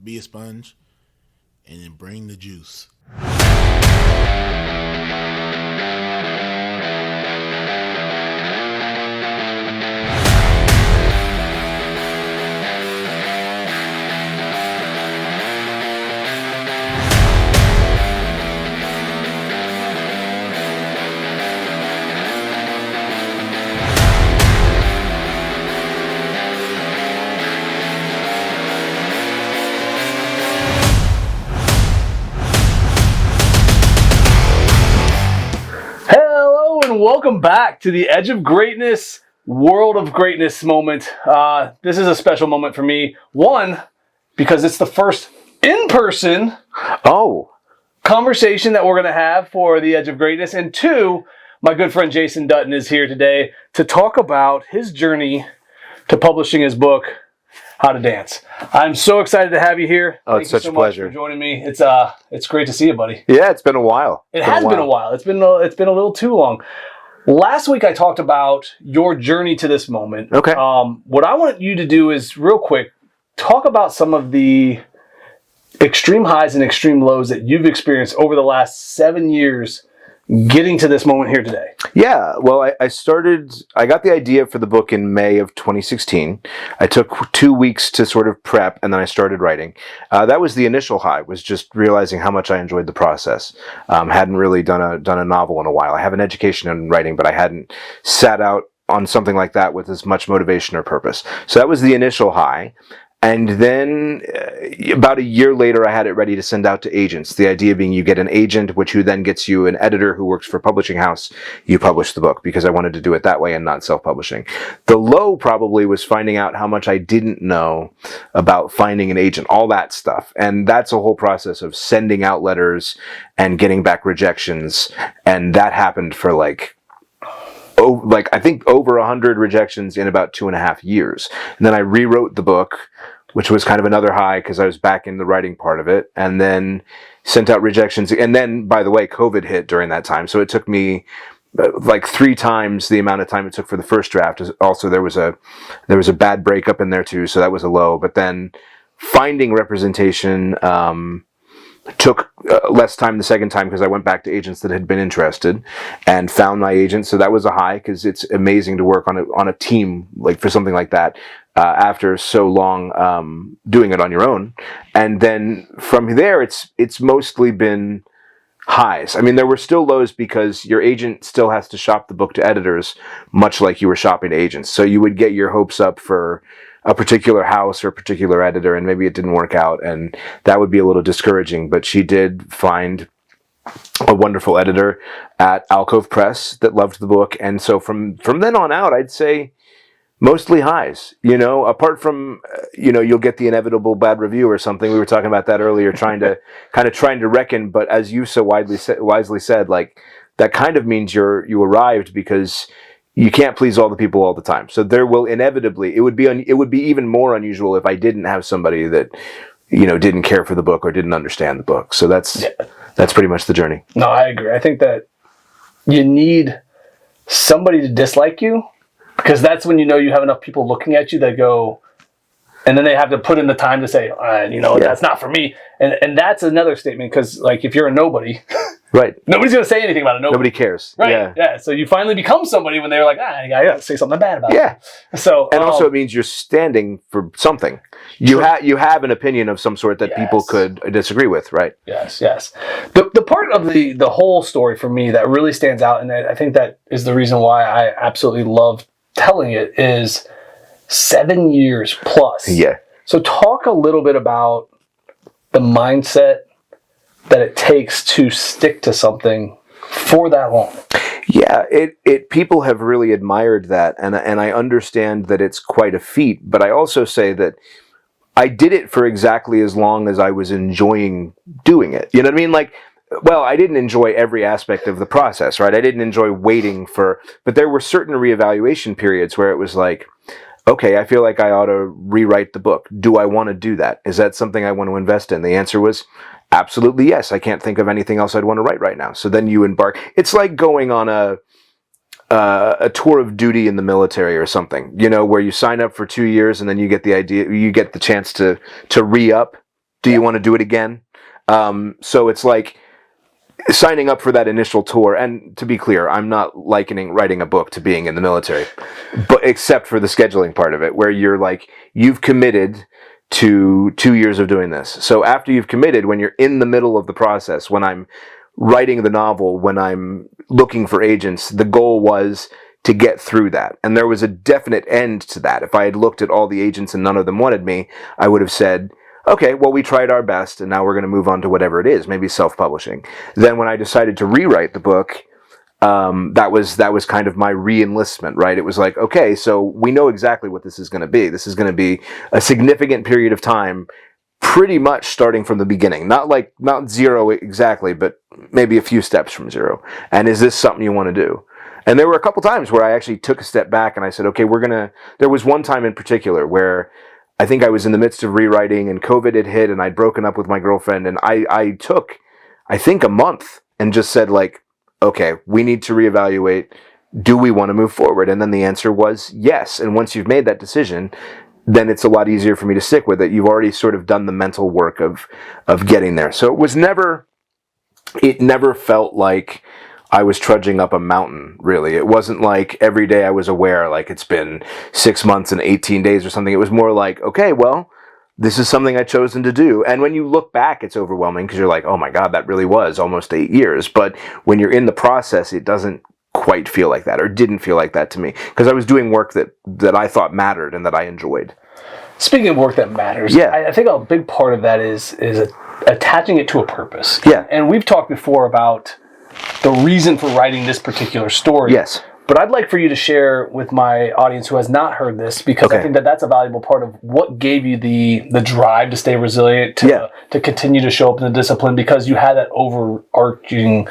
be a sponge, and then bring the juice. Welcome back to the Edge of Greatness, World of Greatness moment. This is a special moment for me. One, because it's the first in-person conversation that we're going to have for the Edge of Greatness. And two, my good friend Jason Dutton is here today to talk about his journey to publishing his book, How to Dance. I'm so excited to have you here. Oh, it's such a pleasure. Thank you so much for joining me. It's great to see you, buddy. Yeah, it's been a while. It has been a while. It's been a little too long. Last week I talked about your journey to this moment. Okay. What I want you to do is, real quick, talk about some of the extreme highs and extreme lows that you've experienced over the last 7 years getting to this moment here today. Yeah, well, I got the idea for the book in May of 2016. I took 2 weeks to sort of prep, and then I started writing. That was the initial high, was just realizing how much I enjoyed the process. Hadn't really done a novel in a while. I have an education in writing, but I hadn't sat out on something like that with as much motivation or purpose. So that was the initial high. And then about a year later, I had it ready to send out to agents. The idea being you get an agent, who then gets you an editor who works for a publishing house. You publish the book, because I wanted to do it that way and not self-publishing. The low probably was finding out how much I didn't know about finding an agent, all that stuff. And that's a whole process of sending out letters and getting back rejections. And that happened for I think over 100 rejections in about 2.5 years. And then I rewrote the book, which was kind of another high because I was back in the writing part of it, and then sent out rejections. And then, by the way, COVID hit during that time. So it took me 3 times the amount of time it took for the first draft. Also, there was a bad breakup in there too, so that was a low. But then finding representation took less time the second time because I went back to agents that had been interested and found my agent. So that was a high, because it's amazing to work on a team for something like that after so long doing it on your own. And then from there, it's mostly been highs. I mean, there were still lows because your agent still has to shop the book to editors, much like you were shopping to agents. So you would get your hopes up for a particular house or a particular editor, and maybe it didn't work out, and that would be a little discouraging. But she did find a wonderful editor at Alcove Press that loved the book, and so from then on out, I'd say mostly highs. Apart from you'll get the inevitable bad review or something. We were talking about that earlier, trying to reckon. But as you so wisely said, that kind of means you arrived, because you can't please all the people all the time. So there will inevitably, it would be even more unusual if I didn't have somebody that, didn't care for the book or didn't understand the book. So that's pretty much the journey. No, I agree. I think that you need somebody to dislike you, because that's when you have enough people looking at you that go, and then they have to put in the time to say, that's not for me. And that's another statement, because if you're a nobody, right, nobody's going to say anything about it. Nobody cares. Right. Yeah. So you finally become somebody when they're like, I got to say something bad about it. Yeah. So, and also it means you're standing for something. You have an opinion of some sort that people could disagree with, right? Yes. The part of the whole story for me that really stands out, and I think that is the reason why I absolutely love telling it, is 7 years plus. Yeah. So talk a little bit about the mindset that it takes to stick to something for that long. Yeah, people have really admired that, and I understand that it's quite a feat, but I also say that I did it for exactly as long as I was enjoying doing it. You know what I mean? I didn't enjoy every aspect of the process, right? I didn't enjoy waiting but there were certain reevaluation periods where it was like, okay, I feel like I ought to rewrite the book. Do I want to do that? Is that something I want to invest in? The answer was absolutely yes. I can't think of anything else I'd want to write right now. So then you embark. It's like going on a tour of duty in the military or something, where you sign up for 2 years and then you get the chance to re-up Do you want to do it again? So it's like signing up for that initial tour. And to be clear, I'm not likening writing a book to being in the military, but except for the scheduling part of it, where you're like, you've committed to 2 years of doing this. So after you've committed, when you're in the middle of the process, when I'm writing the novel, when I'm looking for agents, the goal was to get through that. And there was a definite end to that. If I had looked at all the agents and none of them wanted me, I would have said, okay, well, we tried our best and now we're going to move on to whatever it is, maybe self-publishing. Then when I decided to rewrite the book, that was kind of my re-enlistment, right? It was like, okay, so we know exactly what this is going to be. This is going to be a significant period of time, pretty much starting from the beginning. Not zero exactly, but maybe a few steps from zero. And is this something you want to do? And there were a couple times where I actually took a step back and I said, okay, there was one time in particular where I think I was in the midst of rewriting and COVID had hit and I'd broken up with my girlfriend, and I took, I think, a month and just said, like, okay, we need to reevaluate. Do we want to move forward? And then the answer was yes. And once you've made that decision, then it's a lot easier for me to stick with it. You've already sort of done the mental work of getting there. So it never felt like I was trudging up a mountain, really. It wasn't like every day I was aware, like it's been 6 months and 18 days or something. It was more like, okay, well, this is something I've chosen to do. And when you look back, it's overwhelming because you're like, oh my God, that really was almost 8 years. But when you're in the process, it doesn't quite feel like that, or didn't feel like that to me, because I was doing work that I thought mattered and that I enjoyed. Speaking of work that matters, yeah. I think a big part of that is attaching it to a purpose. Yeah. And we've talked before about the reason for writing this particular story. Yes. But I'd like for you to share with my audience who has not heard this, because I think that's a valuable part of what gave you the drive to stay resilient, to continue to show up in the discipline, because you had that overarching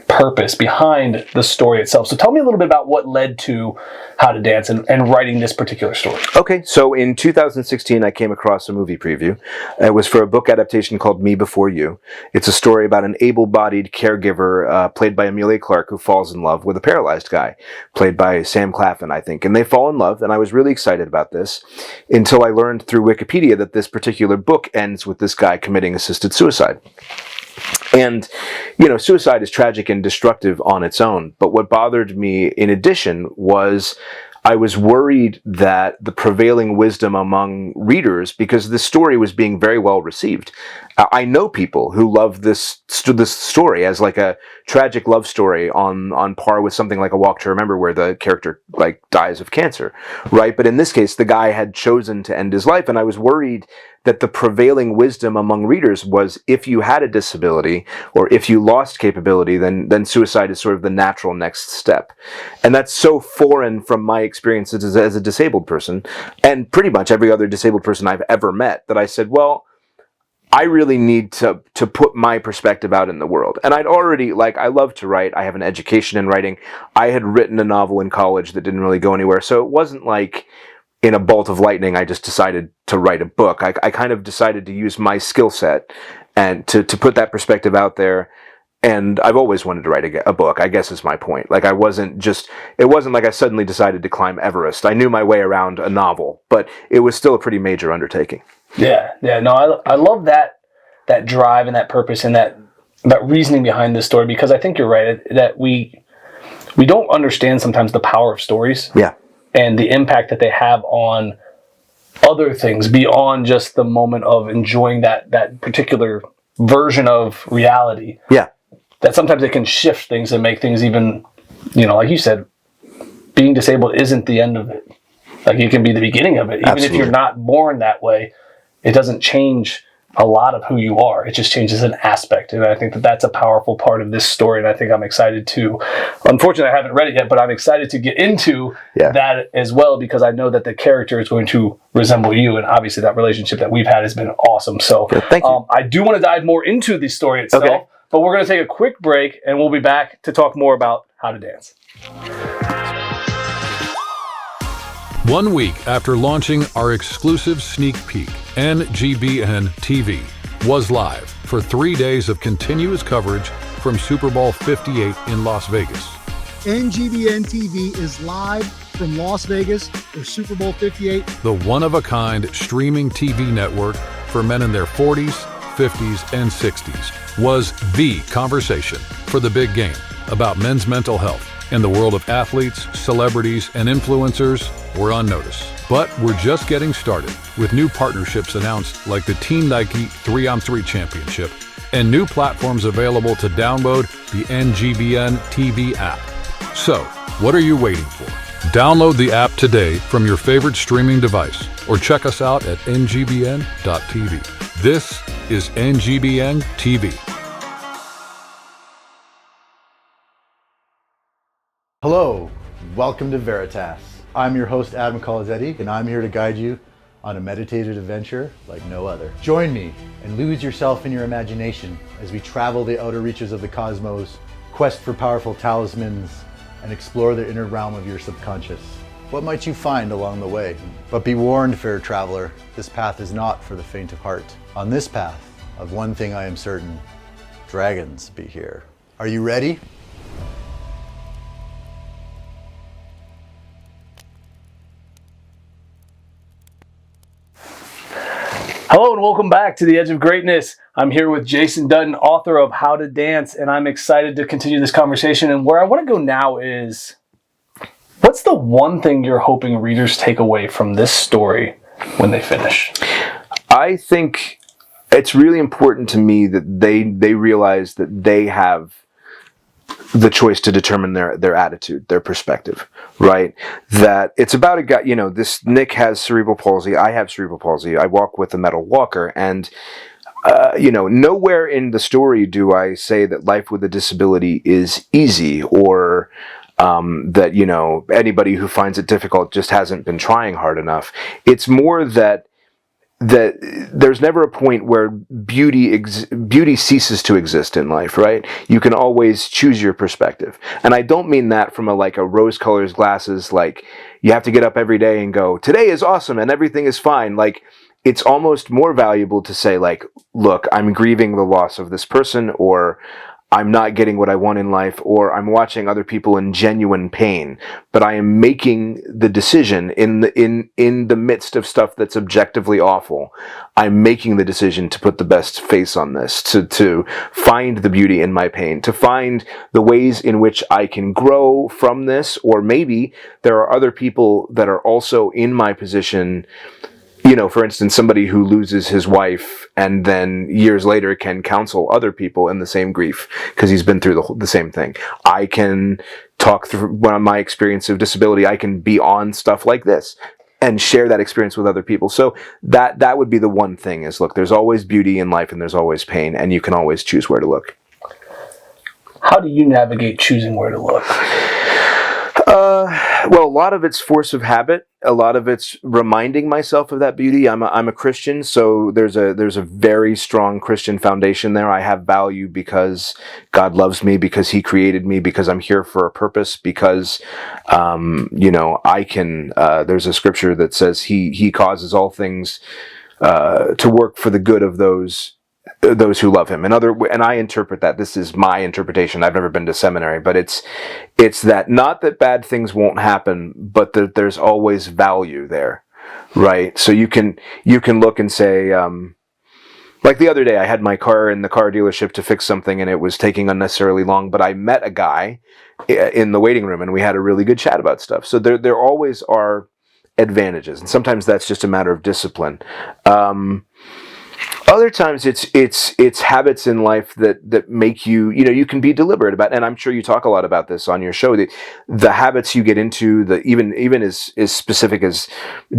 purpose behind the story itself. So tell me a little bit about what led to How to Dance and writing this particular story. Okay, so in 2016, I came across a movie preview. It was for a book adaptation called Me Before You. It's a story about an able-bodied caregiver played by Emilia Clarke who falls in love with a paralyzed guy, played by Sam Claflin, I think. And they fall in love, and I was really excited about this until I learned through Wikipedia that this particular book ends with this guy committing assisted suicide. And, suicide is tragic and destructive on its own. But what bothered me in addition was I was worried that the prevailing wisdom among readers, because this story was being very well received. I know people who love this story as like a tragic love story on par with something like A Walk to Remember, where the character dies of cancer, right? But in this case, the guy had chosen to end his life, and I was worried that the prevailing wisdom among readers was if you had a disability or if you lost capability, then suicide is sort of the natural next step. And that's so foreign from my experiences as a disabled person, and pretty much every other disabled person I've ever met, that I said, well, I really need to put my perspective out in the world. And I'd already, I love to write. I have an education in writing. I had written a novel in college that didn't really go anywhere. So it wasn't like in a bolt of lightning I just decided to write a book. I kind of decided to use my skill set and to put that perspective out there. And I've always wanted to write a book, I guess is my point. It wasn't like I suddenly decided to climb Everest. I knew my way around a novel, but it was still a pretty major undertaking. Yeah. No, I love that drive and that purpose and that reasoning behind this story, because I think you're right that we don't understand sometimes the power of stories. Yeah. And the impact that they have on other things beyond just the moment of enjoying that particular version of reality. Yeah. That sometimes it can shift things and make things even, like you said, being disabled isn't the end of it. It can be the beginning of it. Even Absolutely. if you're not born that way, it doesn't change a lot of who you are. It just changes an aspect. And I think that that's a powerful part of this story. And I think I'm excited to, unfortunately I haven't read it yet, but I'm excited to get into that as well, because I know that the character is going to resemble you. And obviously that relationship that we've had has been awesome. So thank you. I do want to dive more into the story itself, but we're going to take a quick break and we'll be back to talk more about How to Dance. 1 week after launching our exclusive sneak peek, NGBN TV was live for 3 days of continuous coverage from Super Bowl 58 in Las Vegas. NGBN TV is live from Las Vegas for Super Bowl 58. The one-of-a-kind streaming TV network for men in their 40s, 50s, and 60s was the conversation for the big game about men's mental health. And the world of athletes, celebrities, and influencers were on notice. But we're just getting started with new partnerships announced like the Team Nike 3-on-3 Championship and new platforms available to download the NGBN TV app. So, what are you waiting for? Download the app today from your favorite streaming device or check us out at ngbn.tv. This is NGBN TV. Hello, welcome to Veritas. I'm your host Adam Colazetti, and I'm here to guide you on a meditative adventure like no other. Join me and lose yourself in your imagination as we travel the outer reaches of the cosmos, quest for powerful talismans, and explore the inner realm of your subconscious. What might you find along the way? But be warned, fair traveler, this path is not for the faint of heart. On this path, of one thing I am certain, dragons be here. Are you ready? Hello and welcome back to The Edge of Greatness. I'm here with Jason Dutton, author of How to Dance, and I'm excited to continue this conversation. And where I want to go now is, what's the one thing you're hoping readers take away from this story when they finish? I think it's really important to me that they realize that they have the choice to determine their attitude, their perspective, right? That it's about a guy, this Nick has cerebral palsy, I have cerebral palsy, I walk with a metal walker, and nowhere in the story do I say that life with a disability is easy, or that, anybody who finds it difficult just hasn't been trying hard enough. It's more that there's never a point where beauty ceases to exist in life, right? You can always choose your perspective. And I don't mean that from a rose-colored glasses, like you have to get up every day and go, today is awesome and everything is fine. Like, it's almost more valuable to say, look, I'm grieving the loss of this person, or I'm not getting what I want in life, or I'm watching other people in genuine pain, but I am making the decision in the midst of stuff that's objectively awful. I'm making the decision to put the best face on this, to find the beauty in my pain, to find the ways in which I can grow from this, or maybe there are other people that are also in my position. For instance, somebody who loses his wife and then years later can counsel other people in the same grief because he's been through the same thing. I can talk through my experience of disability. I can be on stuff like this and share that experience with other people. So that would be the one thing is, look, there's always beauty in life and there's always pain, and you can always choose where to look. How do you navigate choosing where to look? Well, a lot of it's force of habit. A lot of it's reminding myself of that beauty. I'm a Christian, so there's a very strong Christian foundation there. I have value because God loves me, because He created me, because I'm here for a purpose, because I can. There's a scripture that says He causes all things to work for the good of those who love Him. And I interpret that. This is my interpretation. I've never been to seminary, but it's that, not that bad things won't happen, but that there's always value there, right? So you can look and say, like the other day, I had my car in the car dealership to fix something, and it was taking unnecessarily long, but I met a guy in the waiting room, and we had a really good chat about stuff. So there always are advantages, and sometimes that's just a matter of discipline. Other times it's habits in life that make you, you can be deliberate about, and I'm sure you talk a lot about this on your show, the habits you get into, even as specific as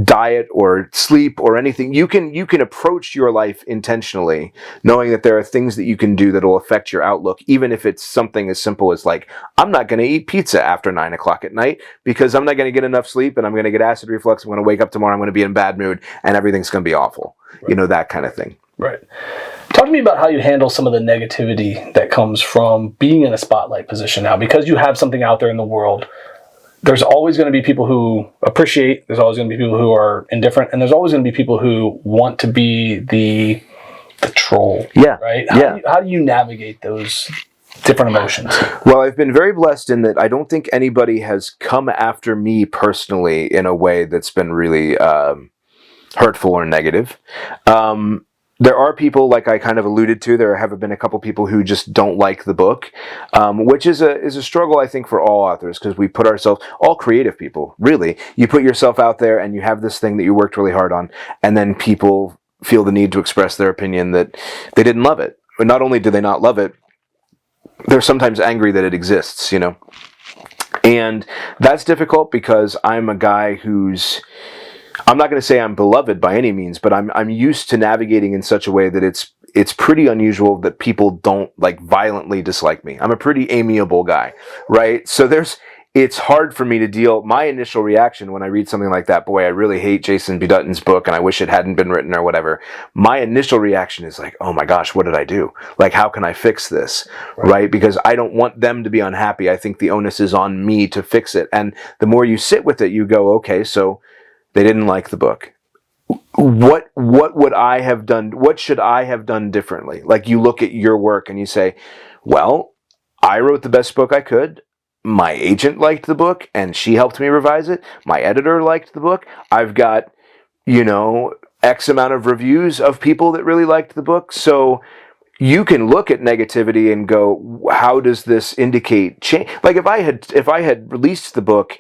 diet or sleep or anything, you can approach your life intentionally, knowing that there are things that you can do that will affect your outlook, even if it's something as simple as I'm not going to eat pizza after 9 o'clock at night because I'm not going to get enough sleep and I'm going to get acid reflux. I'm going to wake up tomorrow, I'm going to be in a bad mood and everything's going to be awful. Right. That kind of thing. Right. Talk to me about how you handle some of the negativity that comes from being in a spotlight position now. Because you have something out there in the world, there's always going to be people who appreciate, there's always going to be people who are indifferent, and there's always going to be people who want to be the troll. Yeah. Right? Yeah. How do you navigate those different emotions? Well, I've been very blessed in that I don't think anybody has come after me personally in a way that's been really hurtful or negative. there are people, like I kind of alluded to, there have been a couple people who just don't like the book, which is a struggle, I think, for all authors, because we put ourselves, all creative people, really, you put yourself out there and you have this thing that you worked really hard on, and then people feel the need to express their opinion that they didn't love it. But not only do they not love it, they're sometimes angry that it exists, you know. And that's difficult because I'm a guy who's, I'm not going to say I'm beloved by any means, but I'm used to navigating in such a way that it's pretty unusual that people don't like violently dislike me. I'm a pretty amiable guy, right? So it's hard for me to deal. My initial reaction when I read something like that, boy, I really hate Jason Dutton's book and I wish it hadn't been written or whatever. My initial reaction is like, oh my gosh, what did I do? Like, how can I fix this? Right? Because I don't want them to be unhappy. I think the onus is on me to fix it. And the more you sit with it, you go, okay, so they didn't like the book. What would I have done? What should I have done differently? Like, you look at your work and you say, well, I wrote the best book I could. My agent liked the book and she helped me revise it. My editor liked the book. I've got, you know, X amount of reviews of people that really liked the book. So you can look at negativity and go, how does this indicate change? Like, if I had released the book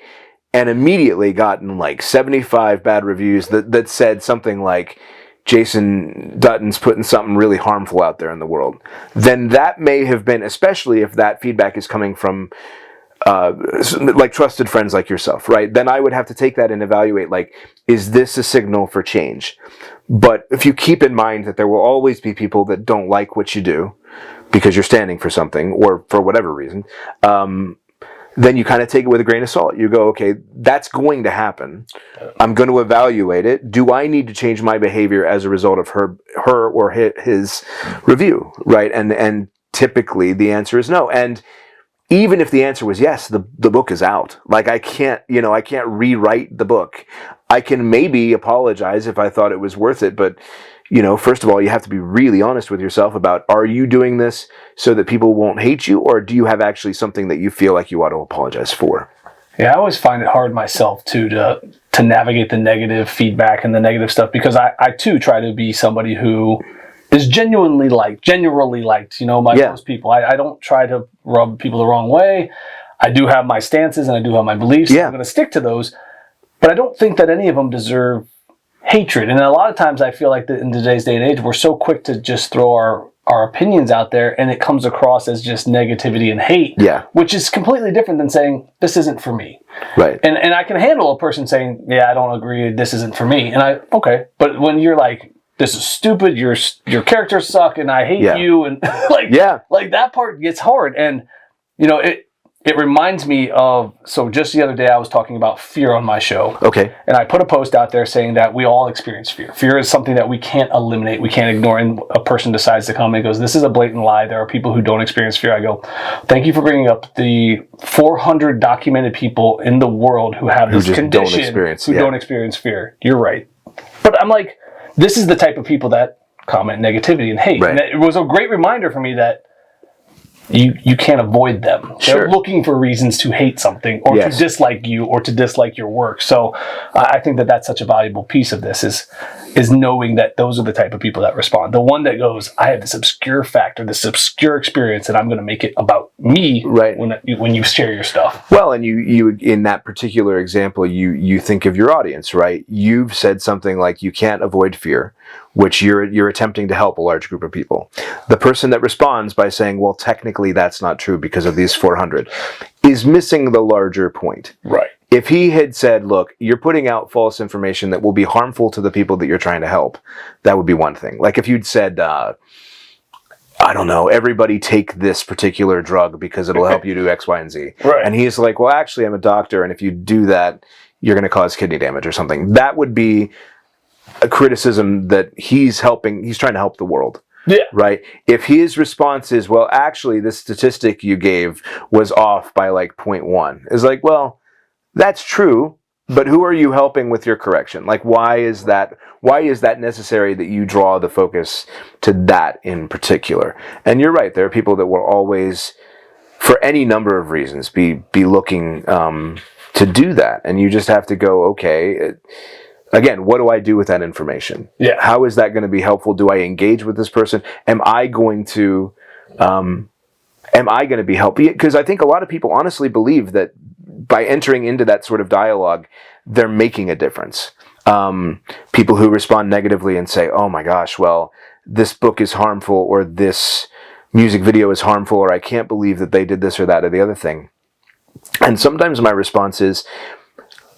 and immediately gotten like 75 bad reviews that said something like, Jason Dutton's putting something really harmful out there in the world, then that may have been, especially if that feedback is coming from like trusted friends like yourself, right? Then I would have to take that and evaluate, like, is this a signal for change? But if you keep in mind that there will always be people that don't like what you do because you're standing for something or for whatever reason, then you kind of take it with a grain of salt. You go, okay, that's going to happen. I'm going to evaluate it. Do I need to change my behavior as a result of her or his review, right? And typically the answer is no. And even if the answer was yes, the book is out. Like, I can't rewrite the book. I can maybe apologize if I thought it was worth it, but first of all, you have to be really honest with yourself about, are you doing this so that people won't hate you, or do you have actually something that you feel like you ought to apologize for? Yeah, I always find it hard myself too to navigate the negative feedback and the negative stuff, because I too try to be somebody who is generally liked, by most people. I don't try to rub people the wrong way. I do have my stances and I do have my beliefs. Yeah. I'm going to stick to those, but I don't think that any of them deserve hatred. And a lot of times I feel like that in today's day and age, we're so quick to just throw our opinions out there, and it comes across as just negativity and hate, which is completely different than saying, this isn't for me. Right. And I can handle a person saying, yeah, I don't agree, this isn't for me. And okay. But when you're like, this is stupid, your characters suck, and I hate you, and like that part gets hard. And it reminds me of, so just the other day I was talking about fear on my show. Okay. And I put a post out there saying that we all experience fear. Fear is something that we can't eliminate, we can't ignore, and a person decides to come and goes, this is a blatant lie, there are people who don't experience fear. I go, thank you for bringing up the 400 documented people in the world who have this condition don't experience fear. You're right. But I'm like, this is the type of people that comment negativity and hate. Right. And it was a great reminder for me that you can't avoid them. They're looking for reasons to hate something or to dislike you or to dislike your work. So I think that that's such a valuable piece of this is knowing that those are the type of people that respond. The one that goes, I have this obscure fact or this obscure experience and I'm going to make it about me when you share your stuff. Well, and you in that particular example, you think of your audience, right? You've said something like you can't avoid fear, which you're attempting to help a large group of people. The person that responds by saying, well, technically that's not true because of these 400, is missing the larger point. Right. If he had said, look, you're putting out false information that will be harmful to the people that you're trying to help, that would be one thing. Like if you'd said, I don't know, everybody take this particular drug because it'll help you do X, Y, and Z. Right. And he's like, well, actually, I'm a doctor, and if you do that, you're going to cause kidney damage or something. That would be a criticism that he's trying to help the world. Yeah. Right? If his response is, well, actually, this statistic you gave was off by like 0.1, it's like, well, that's true, but who are you helping with your correction? Like, why is that necessary that you draw the focus to that in particular? And you're right, there are people that will always, for any number of reasons, be looking to do that. And you just have to go, okay, again, what do I do with that information? Yeah. How is that going to be helpful? Do I engage with this person? Am I going to be helpful? Because I think a lot of people honestly believe that by entering into that sort of dialogue, they're making a difference. People who respond negatively and say, oh my gosh, well, this book is harmful, or this music video is harmful, or I can't believe that they did this or that or the other thing. And sometimes my response is,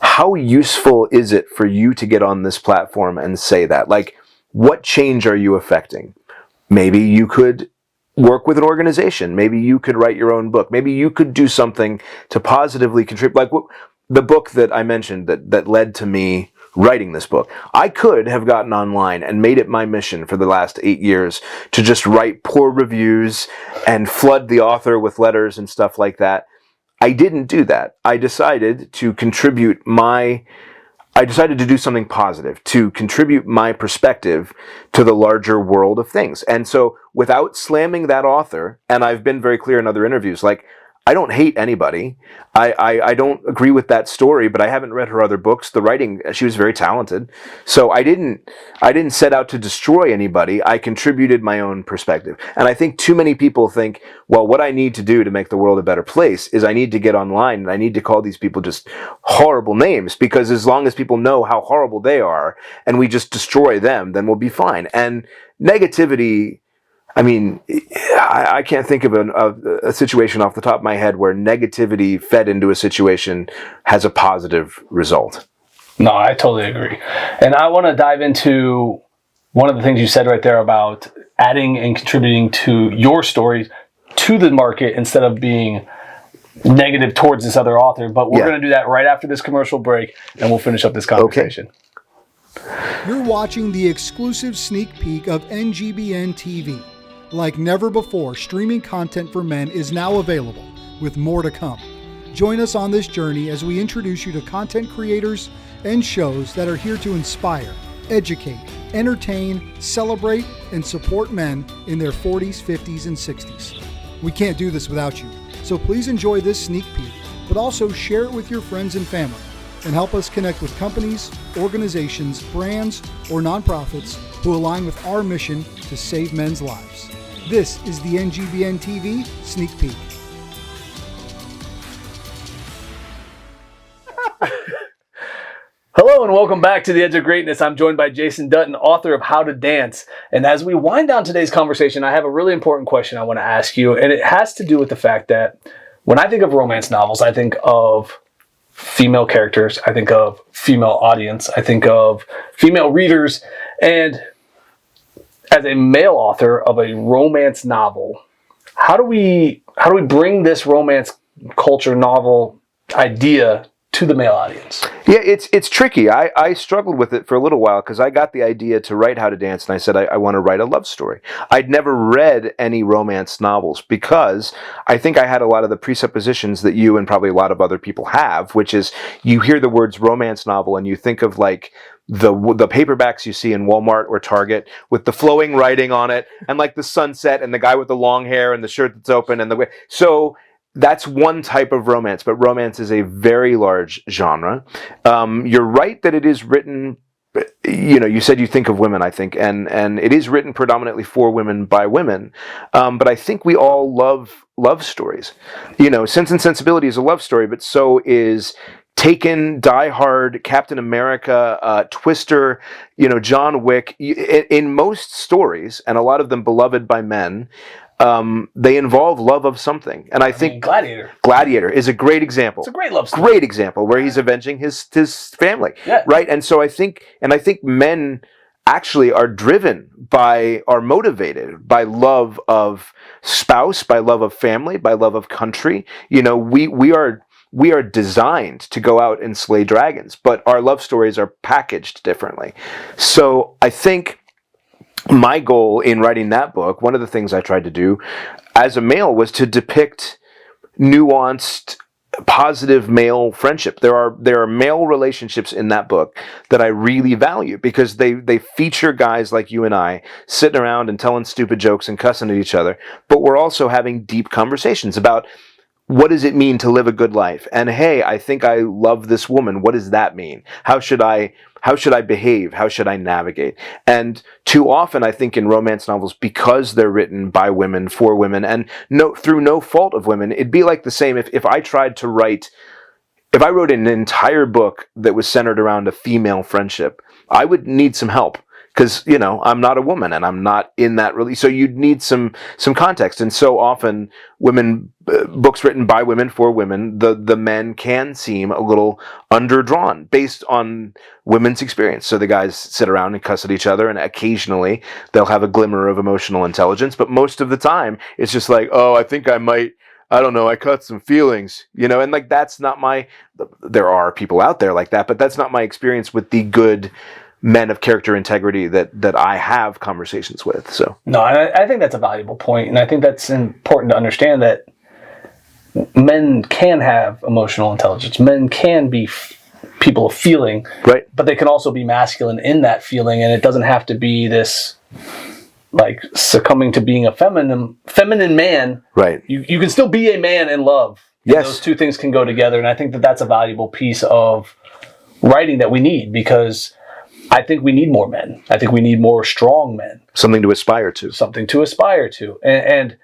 how useful is it for you to get on this platform and say that? Like, what change are you affecting? Maybe you could work with an organization. Maybe you could write your own book. Maybe you could do something to positively contribute. Like the book that I mentioned that led to me writing this book. I could have gotten online and made it my mission for the last 8 years to just write poor reviews and flood the author with letters and stuff like that. I didn't do that. I decided to do something positive, to contribute my perspective to the larger world of things. And so without slamming that author, and I've been very clear in other interviews, like, I don't hate anybody. I don't agree with that story, but I haven't read her other books. The writing, she was very talented. So I didn't set out to destroy anybody. I contributed my own perspective. And I think too many people think, well, what I need to do to make the world a better place is I need to get online and I need to call these people just horrible names, because as long as people know how horrible they are and we just destroy them, then we'll be fine. And negativity, I mean, I can't think of a situation off the top of my head where negativity fed into a situation has a positive result. No, I totally agree. And I want to dive into one of the things you said right there about adding and contributing to your story to the market instead of being negative towards this other author. But we're going to do that right after this commercial break, and we'll finish up this conversation. Okay. You're watching the exclusive sneak peek of NGBN TV. Like never before, streaming content for men is now available, with more to come. Join us on this journey as we introduce you to content creators and shows that are here to inspire, educate, entertain, celebrate, and support men in their 40s, 50s, and 60s. We can't do this without you, so please enjoy this sneak peek, but also share it with your friends and family, and help us connect with companies, organizations, brands, or nonprofits who align with our mission to save men's lives. This is the NGBN TV Sneak Peek. Hello and welcome back to The Edge of Greatness. I'm joined by Jason Dutton, author of How to Dance. And as we wind down today's conversation, I have a really important question I want to ask you. And it has to do with the fact that when I think of romance novels, I think of female characters, I think of female audience, I think of female readers. And as a male author of a romance novel, how do we bring this romance culture novel idea to the male audience? Yeah, it's tricky. I struggled with it for a little while because I got the idea to write How to Dance, and I said I want to write a love story. I'd never read any romance novels because I think I had a lot of the presuppositions that you and probably a lot of other people have, which is you hear the words romance novel and you think of like the paperbacks you see in Walmart or Target with the flowing writing on it and like the sunset and the guy with the long hair and the shirt that's open and so that's one type of romance, but romance is a very large genre. You're right that it is written, you said you think of women, I think, and it is written predominantly for women by women. But I think we all love stories. Sense and Sensibility is a love story, but so is Taken, Die Hard, Captain America, Twister, John Wick. In most stories, and a lot of them beloved by men, they involve love of something. And I think Gladiator is a great example. It's a great love story. Great example where he's avenging his family. Yeah. Right? And so I think men actually are motivated by love of spouse, by love of family, by love of country. We are designed to go out and slay dragons, but our love stories are packaged differently. So I think my goal in writing that book, one of the things I tried to do as a male was to depict nuanced, positive male friendship. There are male relationships in that book that I really value because they feature guys like you and I sitting around and telling stupid jokes and cussing at each other, but we're also having deep conversations about what does it mean to live a good life? And hey, I think I love this woman. What does that mean? How should I how should I behave? How should I navigate? And too often, I think in romance novels, because they're written by women, for women, and through no fault of women, it'd be like the same if I tried to write, if I wrote an entire book that was centered around a female friendship, I would need some help. Because, I'm not a woman and I'm not in that really. So you'd need some context. And so often books written by women for women, the men can seem a little underdrawn based on women's experience. So the guys sit around and cuss at each other, and occasionally they'll have a glimmer of emotional intelligence. But most of the time it's just like, oh, I think I might, I don't know, I caught some feelings, and like that's not there are people out there like that, but that's not my experience with the good men of character integrity that I have conversations with. So no, I think that's a valuable point, and I think that's important to understand that men can have emotional intelligence. Men can be people of feeling, right? But they can also be masculine in that feeling, and it doesn't have to be this like succumbing to being a feminine man. Right. You can still be a man in love. Yes. Those two things can go together, and I think that's a valuable piece of writing that we need, because I think we need more men. I think we need more strong men. Something to aspire to. Something to aspire to. And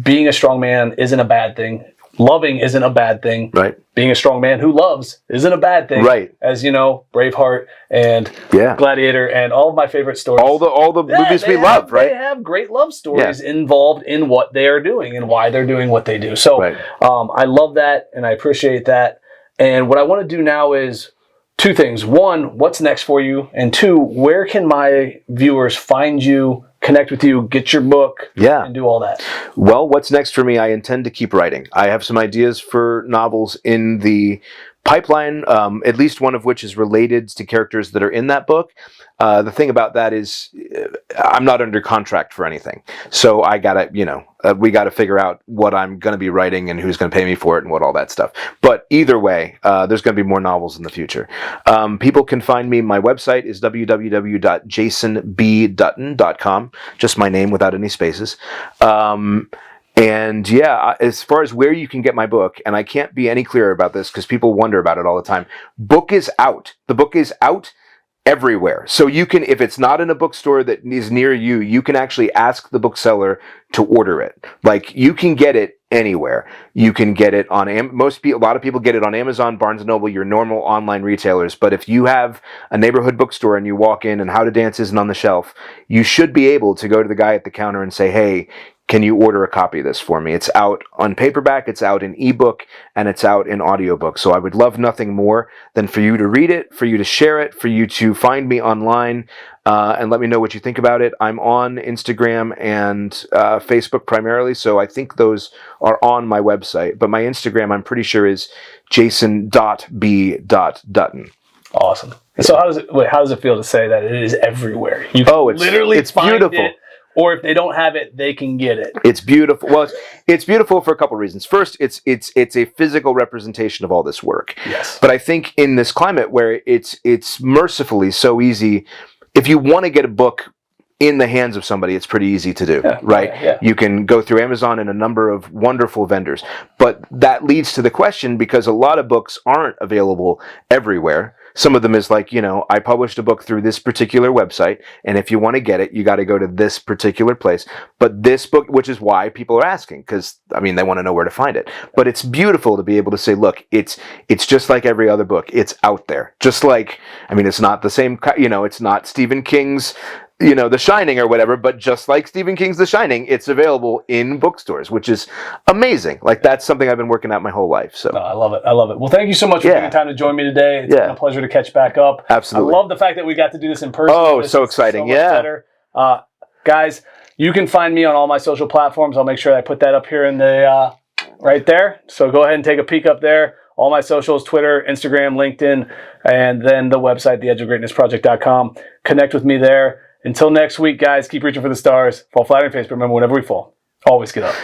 being a strong man isn't a bad thing. Loving isn't a bad thing. Right. Being a strong man who loves isn't a bad thing. Right. As you know, Braveheart and Gladiator and all of my favorite stories. All the movies we love, right? They have great love stories involved in what they are doing and why they're doing what they do. So I love that and I appreciate that. And what I want to do now is two things. One, what's next for you? And two, where can my viewers find you, connect with you, get your book, and do all that? Well, what's next for me? I intend to keep writing. I have some ideas for novels in the pipeline, at least one of which is related to characters that are in that book. The thing about that is I'm not under contract for anything. So I gotta, we gotta figure out what I'm gonna be writing and who's gonna pay me for it and what all that stuff. But either way, there's gonna be more novels in the future. People can find me. My website is www.jasonbdutton.com. Just my name without any spaces. And as far as where you can get my book, and I can't be any clearer about this because people wonder about it all the time. Book is out. The book is out everywhere. So you can, if it's not in a bookstore that is near you, you can actually ask the bookseller to order it. Like, you can get it anywhere. You can get it on a lot of people get it on Amazon, Barnes & Noble, your normal online retailers. But if you have a neighborhood bookstore and you walk in and How to Dance isn't on the shelf, you should be able to go to the guy at the counter and say, hey, can you order a copy of this for me? It's out on paperback, it's out in ebook, and it's out in audiobook. So I would love nothing more than for you to read it, for you to share it, for you to find me online, and let me know what you think about it. I'm on Instagram and Facebook primarily, so I think those are on my website. But my Instagram, I'm pretty sure, is jason.b.dutton. Awesome. So how does it feel to say that it is everywhere? You can literally it's find beautiful. it. Or if they don't have it, they can get it. It's beautiful. Well, it's beautiful for a couple of reasons. First, it's a physical representation of all this work. Yes. But I think in this climate where it's mercifully so easy, if you want to get a book in the hands of somebody, it's pretty easy to do, right? Yeah. You can go through Amazon and a number of wonderful vendors. But that leads to the question, because a lot of books aren't available everywhere. Some of them is like, I published a book through this particular website, and if you want to get it, you got to go to this particular place. But this book, which is why people are asking, because, they want to know where to find it. But it's beautiful to be able to say, look, it's just like every other book. It's out there. Just like, it's not the same, it's not Stephen King's, The Shining or whatever, but just like Stephen King's The Shining, it's available in bookstores, which is amazing. Like, that's something I've been working at my whole life. So no, I love it. Well, thank you so much for taking time to join me today. It's been a pleasure to catch back up. Absolutely. I love the fact that we got to do this in person. Oh, so exciting. So much better. Guys, you can find me on all my social platforms. I'll make sure I put that up here in the right there. So go ahead and take a peek up there. All my socials, Twitter, Instagram, LinkedIn, and then the website, theedgeofgreatnessproject.com. Connect with me there. Until next week, guys, keep reaching for the stars. Fall flat on your face, but remember, whenever we fall, always get up.